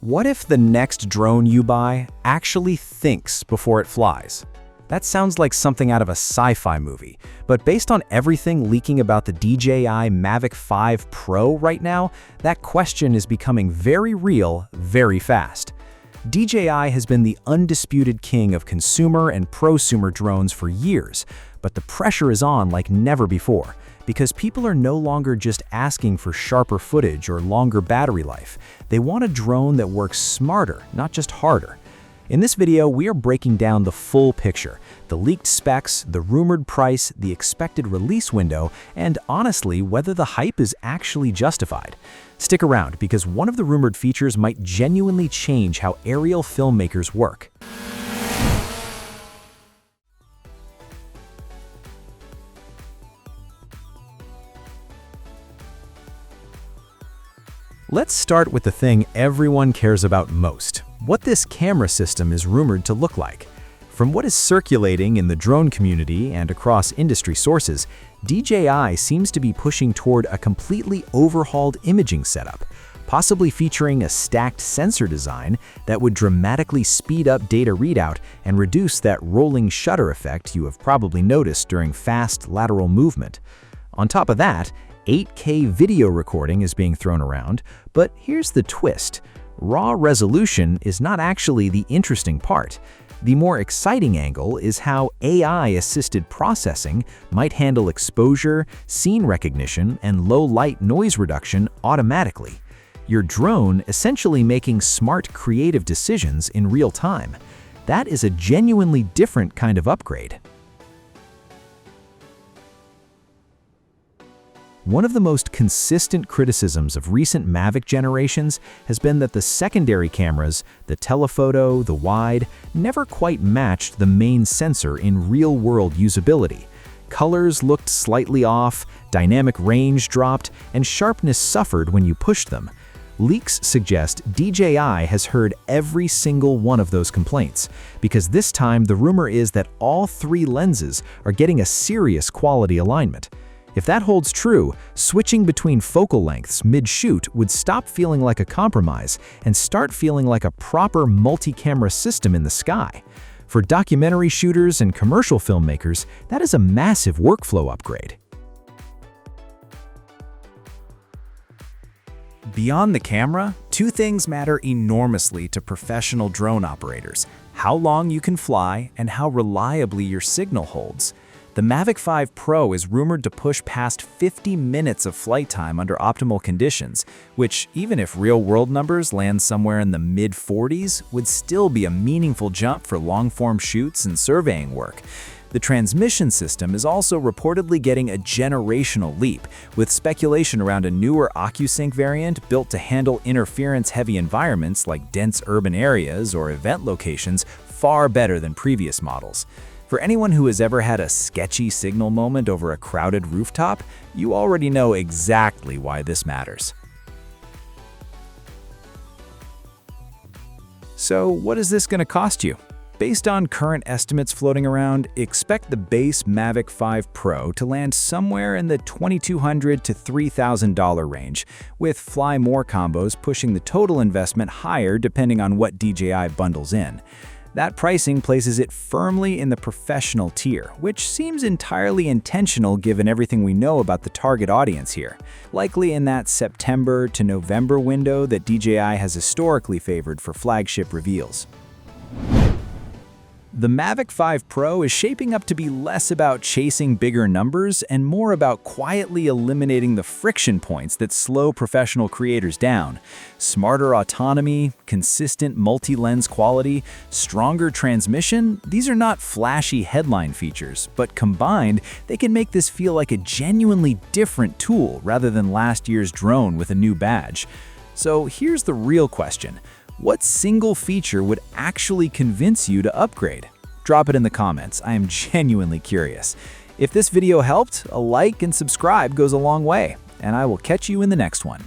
What if the next drone you buy actually thinks before it flies? That sounds like something out of a sci-fi movie, but based on everything leaking about the DJI Mavic 5 Pro right now, that question is becoming very real very fast. DJI has been the undisputed king of consumer and prosumer drones for years, but the pressure is on like never before, because people are no longer just asking for sharper footage or longer battery life. They want a drone that works smarter, not just harder. In this video, we are breaking down the full picture, the leaked specs, the rumored price, the expected release window, and honestly, whether the hype is actually justified. Stick around, because one of the rumored features might genuinely change how aerial filmmakers work. Let's start with the thing everyone cares about most, what this camera system is rumored to look like. From what is circulating in the drone community and across industry sources, DJI seems to be pushing toward a completely overhauled imaging setup, possibly featuring a stacked sensor design that would dramatically speed up data readout and reduce that rolling shutter effect you have probably noticed during fast lateral movement. On top of that, 8K video recording is being thrown around, but here's the twist. Raw resolution is not actually the interesting part. The more exciting angle is how AI-assisted processing might handle exposure, scene recognition, and low-light noise reduction automatically. Your drone essentially making smart creative decisions in real time. That is a genuinely different kind of upgrade. One of the most consistent criticisms of recent Mavic generations has been that the secondary cameras, the telephoto, the wide, never quite matched the main sensor in real-world usability. Colors looked slightly off, dynamic range dropped, and sharpness suffered when you pushed them. Leaks suggest DJI has heard every single one of those complaints, because this time the rumor is that all three lenses are getting a serious quality alignment. If that holds true, switching between focal lengths mid-shoot would stop feeling like a compromise and start feeling like a proper multi-camera system in the sky. For documentary shooters and commercial filmmakers, that is a massive workflow upgrade. Beyond the camera, two things matter enormously to professional drone operators: how long you can fly and how reliably your signal holds. The Mavic 5 Pro is rumored to push past 50 minutes of flight time under optimal conditions, which, even if real-world numbers land somewhere in the mid-40s, would still be a meaningful jump for long-form shoots and surveying work. The transmission system is also reportedly getting a generational leap, with speculation around a newer OcuSync variant built to handle interference-heavy environments like dense urban areas or event locations far better than previous models. For anyone who has ever had a sketchy signal moment over a crowded rooftop, you already know exactly why this matters. So, what is this going to cost you? Based on current estimates floating around, expect the base Mavic 5 Pro to land somewhere in the $2,200 to $3,000 range, with Fly More combos pushing the total investment higher depending on what DJI bundles in. That pricing places it firmly in the professional tier, which seems entirely intentional given everything we know about the target audience here, likely in that September to November window that DJI has historically favored for flagship reveals. The Mavic 5 Pro is shaping up to be less about chasing bigger numbers and more about quietly eliminating the friction points that slow professional creators down. Smarter autonomy, consistent multi-lens quality, stronger transmission, these are not flashy headline features, but combined, they can make this feel like a genuinely different tool rather than last year's drone with a new badge. So here's the real question. What single feature would actually convince you to upgrade? Drop it in the comments. I am genuinely curious. If this video helped, a like and subscribe goes a long way, and I will catch you in the next one.